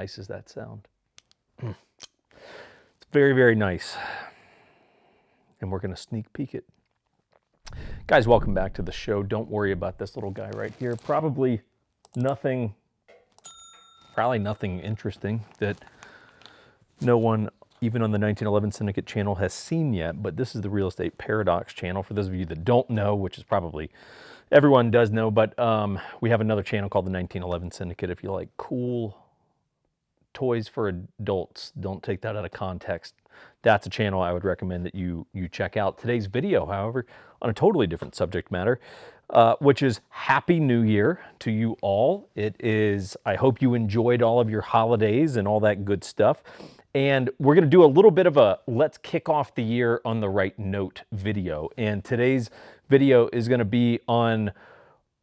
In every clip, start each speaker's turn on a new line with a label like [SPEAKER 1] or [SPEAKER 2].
[SPEAKER 1] nice is that sound? It's very, very nice. And we're going to sneak peek it. Guys, welcome back to the show. Don't worry about this little guy right here. Probably nothing interesting that no one, even on the 1911 Syndicate channel, has seen yet. But this is the Real Estate Paradox channel. For those of you that don't know, which is probably everyone does know, but we have another channel called the 1911 Syndicate. If you like cool toys for adults, don't take that out of context. That's a channel I would recommend that you check out. Today's video, however, on a totally different subject matter, which is Happy New Year to you all. It is, I hope you enjoyed all of your holidays and all that good stuff. And we're going to do a little bit of a let's kick off the year on the right note video. And today's video is going to be on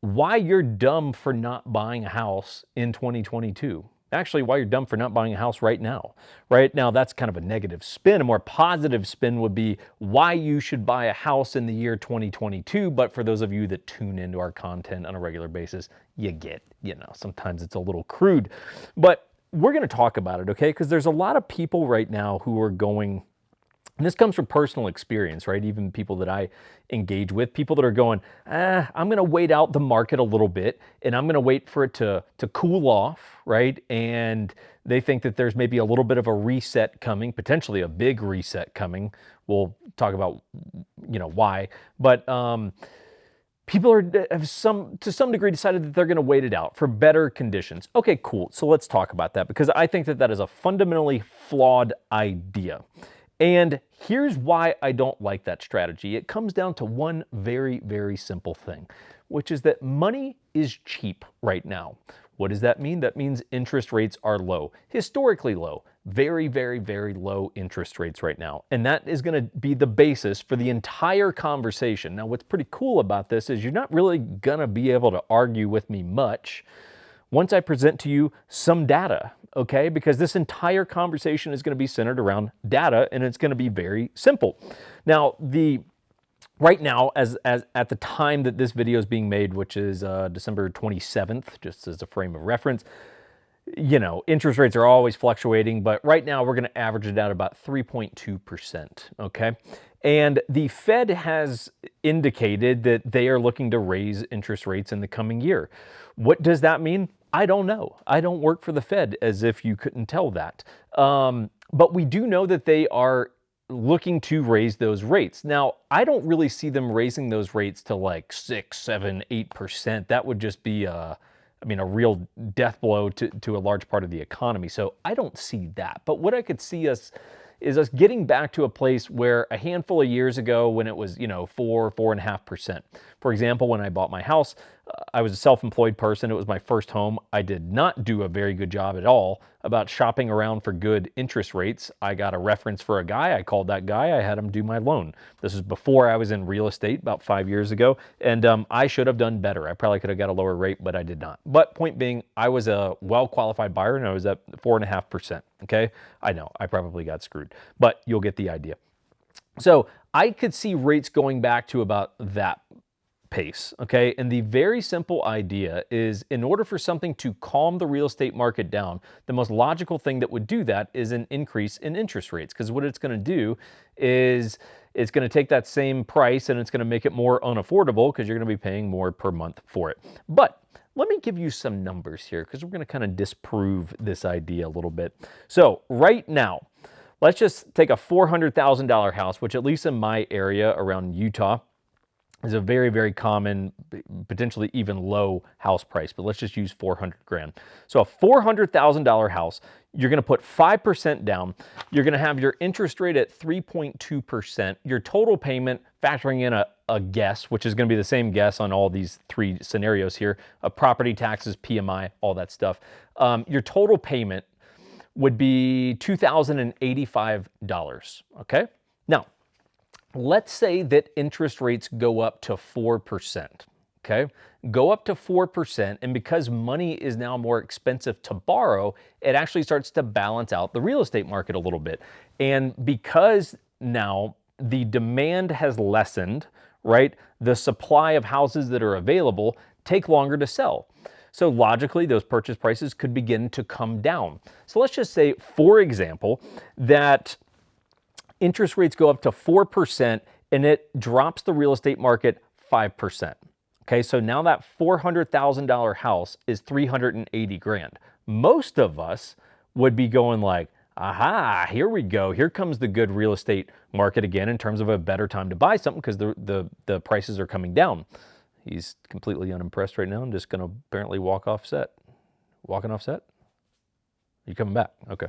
[SPEAKER 1] why you're dumb for not buying a house in 2022. Actually, why you're dumb for not buying a house right now. Right now, that's kind of a negative spin. A more positive spin would be why you should buy a house in the year 2022. But for those of you that tune into our content on a regular basis, you get, sometimes it's a little crude. But we're going to talk about it, okay? Because there's a lot of people right now who are going, and this comes from personal experience, right? Even people that I engage with, people that are going, I'm going to wait out the market a little bit, and I'm going to wait for it to cool off, right? And they think that there's maybe a little bit of a reset coming, potentially a big reset coming. We'll talk about, why. But people have to some degree decided that they're going to wait it out for better conditions. Okay, cool. So let's talk about that, because I think that is a fundamentally flawed idea. And here's why I don't like that strategy. It comes down to one very, very simple thing, which is that money is cheap right now. What does that mean? That means interest rates are low, historically low, very, very, very low interest rates right now. And that is going to be the basis for the entire conversation. Now, what's pretty cool about this is you're not really going to be able to argue with me much once I present to you some data, okay? Because this entire conversation is going to be centered around data, and it's going to be very simple. Now, right now, as at the time that this video is being made, which is December 27th, just as a frame of reference, interest rates are always fluctuating, but right now we're going to average it out about 3.2%, okay? And the Fed has indicated that they are looking to raise interest rates in the coming year. What does that mean? I don't know. I don't work for the Fed, as if you couldn't tell that. But we do know that they are looking to raise those rates. Now, I don't really see them raising those rates to like 6, 7, 8%. That would just be a real death blow to a large part of the economy. So I don't see that. But what I could see is us getting back to a place where a handful of years ago, when it was, 4.5%. For example, when I bought my house, I was a self-employed person. It was my first home. I did not do a very good job at all about shopping around for good interest rates. I got a reference for a guy. I called that guy. I had him do my loan. This is before I was in real estate about 5 years ago. And I should have done better. I probably could have got a lower rate, but I did not. But point being, I was a well-qualified buyer, and I was at 4.5%. Okay. I know I probably got screwed, but you'll get the idea. So I could see rates going back to about that pace, okay? And the very simple idea is, in order for something to calm the real estate market down, the most logical thing that would do that is an increase in interest rates, because what it's going to do is it's going to take that same price and it's going to make it more unaffordable, because you're going to be paying more per month for it. But let me give you some numbers here, because we're going to kind of disprove this idea a little bit. So right now, let's just take a $400,000 house, which at least in my area around Utah is a very, very common, potentially even low house price, but let's just use 400 grand. So a $400,000 house, you're going to put 5% down. You're going to have your interest rate at 3.2%. Your total payment, factoring in a guess, which is going to be the same guess on all these three scenarios here, property taxes, PMI, all that stuff. Your total payment would be $2,085, okay? Now, let's say that interest rates go up to 4%, okay? Go up to 4%, and because money is now more expensive to borrow, it actually starts to balance out the real estate market a little bit. And because now the demand has lessened, right, the supply of houses that are available take longer to sell. So logically, those purchase prices could begin to come down. So let's just say, for example, that interest rates go up to 4% and it drops the real estate market 5%. Okay, so now that $400,000 house is 380 grand. Most of us would be going like, aha, here we go. Here comes the good real estate market again in terms of a better time to buy something because the prices are coming down. He's completely unimpressed right now. I'm just going to apparently walk off set. Walking off set? You coming back? Okay.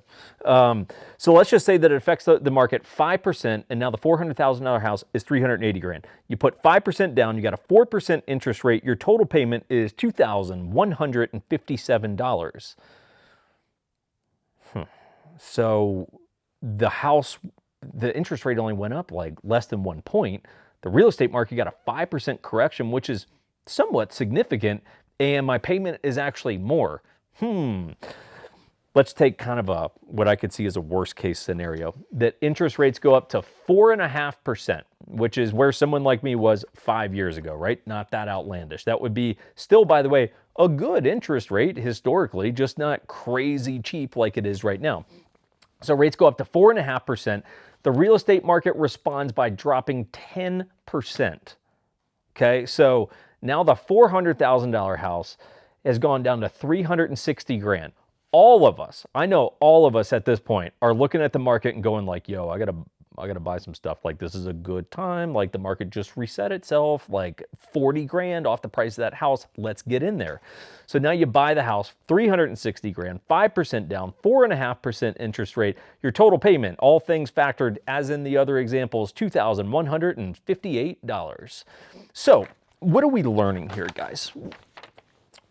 [SPEAKER 1] So let's just say that it affects the market 5%, and now the $400,000 house is 380 grand. You put 5% down, you got a 4% interest rate. Your total payment is $2,157. So the house, the interest rate only went up like less than 1 point. The real estate market got a 5% correction, which is somewhat significant, and my payment is actually more. Let's take kind of what I could see as a worst case scenario, that interest rates go up to 4.5%, which is where someone like me was 5 years ago, right? Not that outlandish. That would be still, by the way, a good interest rate historically, just not crazy cheap like it is right now. So rates go up to 4.5%. The real estate market responds by dropping 10%. Okay, so now the $400,000 house has gone down to 360 grand. All of us, I know all of us at this point are looking at the market and going like, yo, I gotta buy some stuff. Like, this is a good time. Like, the market just reset itself, like 40 grand off the price of that house. Let's get in there. So now you buy the house, 360 grand, 5% down, 4.5% interest rate. Your total payment, all things factored, as in the other examples, $2,158. So what are we learning here, guys?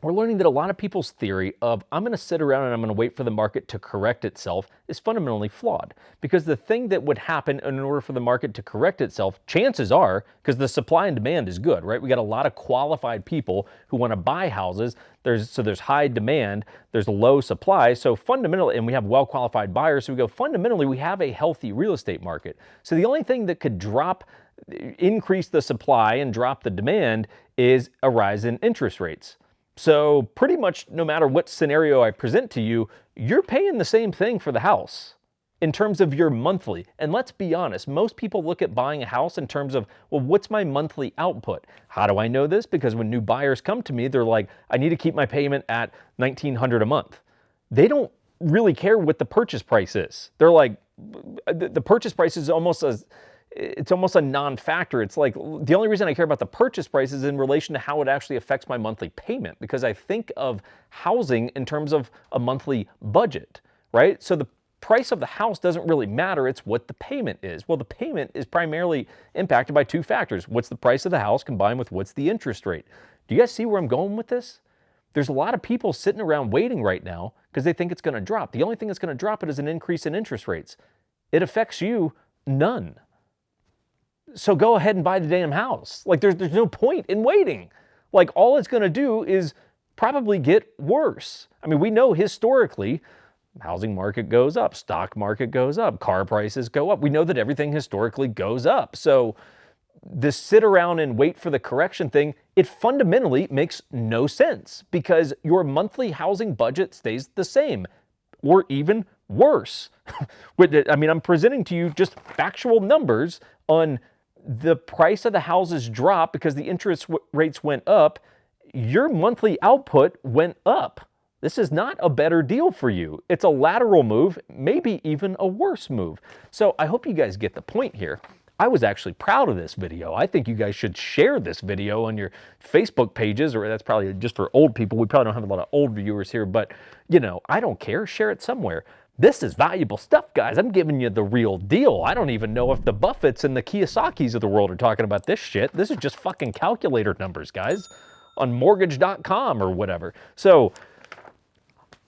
[SPEAKER 1] We're learning that a lot of people's theory of I'm going to sit around and I'm going to wait for the market to correct itself is fundamentally flawed. Because the thing that would happen in order for the market to correct itself, chances are, because the supply and demand is good, right? We got a lot of qualified people who want to buy houses. There's high demand, there's low supply. So fundamentally, and we have well-qualified buyers. So we go, fundamentally, we have a healthy real estate market. So the only thing that could increase the supply and drop the demand is a rise in interest rates. So pretty much no matter what scenario I present to you, you're paying the same thing for the house in terms of your monthly. And let's be honest, most people look at buying a house in terms of, well, what's my monthly output? How do I know this? Because when new buyers come to me, they're like, I need to keep my payment at $1,900 a month. They don't really care what the purchase price is. They're like, the purchase price is almost a non-factor. It's like the only reason I care about the purchase price is in relation to how it actually affects my monthly payment, because I think of housing in terms of a monthly budget, right? So the price of the house doesn't really matter. It's what the payment is. Well, the payment is primarily impacted by two factors. What's the price of the house combined with what's the interest rate? Do you guys see where I'm going with this? There's a lot of people sitting around waiting right now because they think it's going to drop. The only thing that's going to drop it is an increase in interest rates. It affects you none. So go ahead and buy the damn house. Like, there's no point in waiting. Like, all it's going to do is probably get worse. I mean, we know historically, housing market goes up, stock market goes up, car prices go up. We know that everything historically goes up. So this sit around and wait for the correction thing, it fundamentally makes no sense because your monthly housing budget stays the same or even worse. I mean, I'm presenting to you just factual numbers on the price of the houses drop because the interest rates went up. Your monthly output went up. This is not a better deal for you. It's a lateral move, maybe even a worse move. So I hope you guys get the point here. I was actually proud of this video. I think you guys should share this video on your Facebook pages, or that's probably just for old people. We probably don't have a lot of old viewers here, but you know, I don't care. Share it somewhere. This is valuable stuff, guys. I'm giving you the real deal. I don't even know if the Buffetts and the Kiyosakis of the world are talking about this shit. This is just fucking calculator numbers, guys, on mortgage.com or whatever. So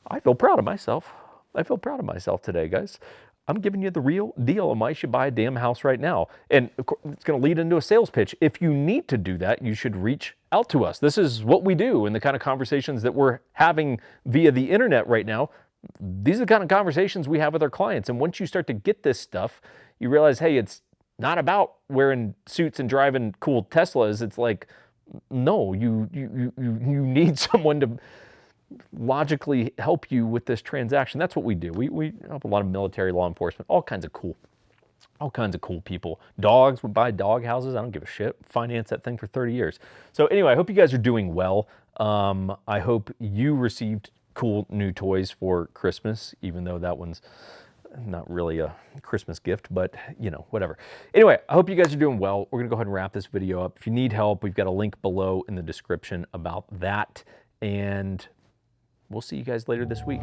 [SPEAKER 1] I feel proud of myself. I feel proud of myself today, guys. I'm giving you the real deal on why you should buy a damn house right now. And it's going to lead into a sales pitch. If you need to do that, you should reach out to us. This is what we do and the kind of conversations that we're having via the internet right now. These are the kind of conversations we have with our clients. And once you start to get this stuff, you realize, hey, it's not about wearing suits and driving cool Teslas. It's like, no, you need someone logically help you with this transaction. That's what we do. We help a lot of military, law enforcement, all kinds of cool people. Dogs would buy dog houses. I don't give a shit. Finance that thing for 30 years. So anyway, I hope you guys are doing well. I hope you received cool new toys for Christmas, even though that one's not really a Christmas gift, but you know, whatever. Anyway, I hope you guys are doing well. We're gonna go ahead and wrap this video up. If you need help, we've got a link below in the description about that, and we'll see you guys later this week.